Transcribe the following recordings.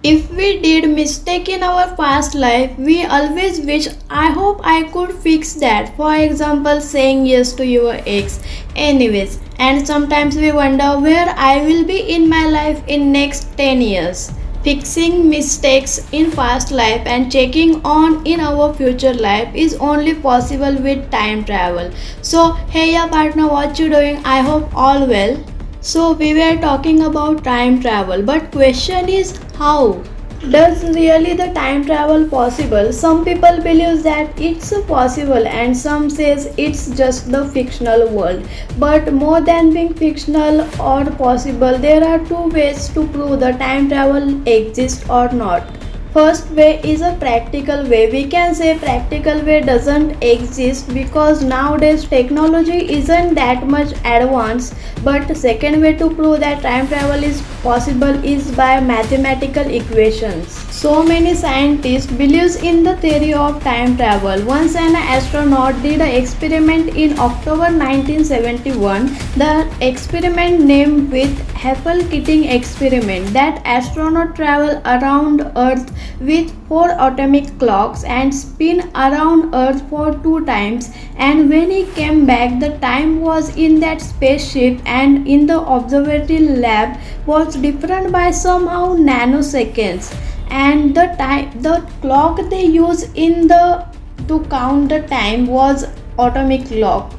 If we did mistake in our past life, we always wish I hope I could fix that. For example, saying yes to your ex. Anyways, and sometimes we wonder where I will be in my life in next 10 years. Fixing mistakes in past life and checking on in our future life is only possible with time travel. So, hey yeah partner, what you doing? I hope all well. So we were talking about time travel, but question is how? Does really the time travel possible? Some people believe that it's possible and some says it's just the fictional world. But more than being fictional or possible, there are two ways to prove the time travel exists or not. First way is a practical way. We can say practical way doesn't exist because nowadays technology isn't that much advanced. But second way to prove that time travel is possible is by mathematical equations. So many scientists believes in the theory of time travel. Once an astronaut did an experiment in October 1971. The experiment named with Haefel-Keating experiment. That astronaut travel around Earth with 4 atomic clocks and spin around Earth for 2 times, and when he came back the time was in that spaceship and in the observatory lab was different by somehow nanoseconds, and the clock they use in the to count the time was atomic clock,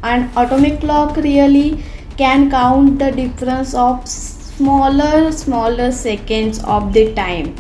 and atomic clock really can count the difference of smaller seconds of the time.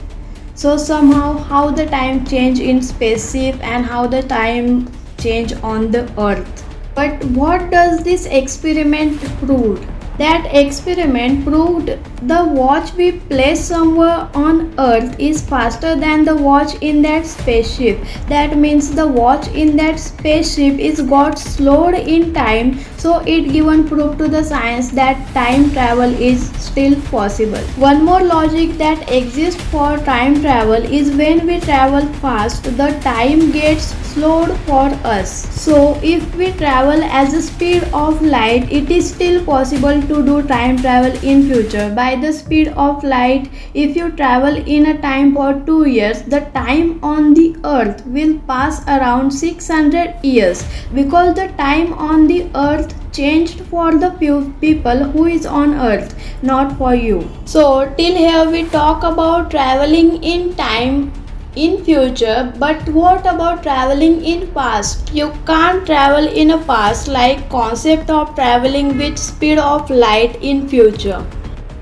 So somehow how the time change in spaceship and how the time change on the earth. But what does this experiment prove? That experiment proved the watch we place somewhere on earth is faster than the watch in that spaceship. That means the watch in that spaceship is got slowed in time, so it given proof to the science that time travel is still possible. One more logic that exists for time travel is when we travel fast, the time gets slowed for us. So if we travel as the speed of light, it is still possible to do time travel in future. By the speed of light, if you travel in a time for 2 years, the time on the earth will pass around 600 years, because the time on the earth changed for the few people who is on earth, not for you. So till here we talk about traveling in time in future, but what about traveling in past? You can't travel in a past like concept of traveling with speed of light in future.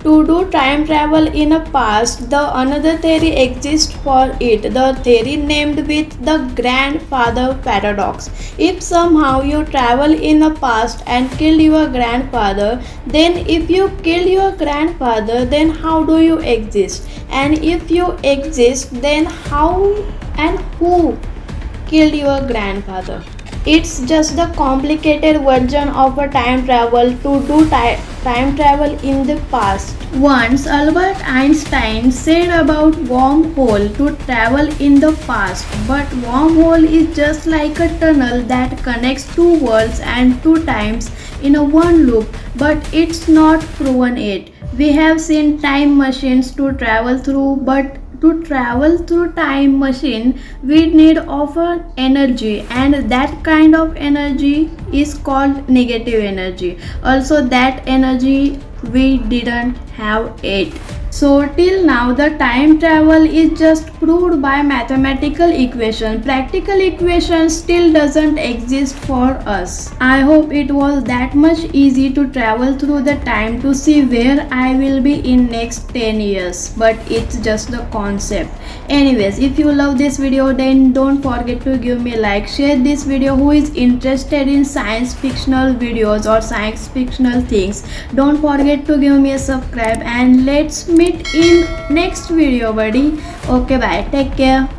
To do time travel in a past, the another theory exists for it, the theory named with the grandfather paradox. If somehow you travel in the past and kill your grandfather, then if you kill your grandfather, then how do you exist? And if you exist, then how and who killed your grandfather? It's just the complicated version of a time travel to do time travel in the past. Once Albert Einstein said about wormhole to travel in the past, but wormhole is just like a tunnel that connects two worlds and two times in a one loop, but it's not proven yet. We have seen time machines to travel through, but to travel through time machine we need often energy, and that kind of energy is called negative energy. Also that energy we didn't have it. So till now the time travel is just proved by mathematical equation. Practical equation still doesn't exist for us. I hope it was that much easy to travel through the time to see where I will be in next 10 years, but it's just the concept. Anyways, if you love this video, then don't forget to give me a like. Share this video who is interested in science fictional videos or science fictional things. Don't forget to give me a subscribe, and let's meet in next video buddy. Okay, bye, take care.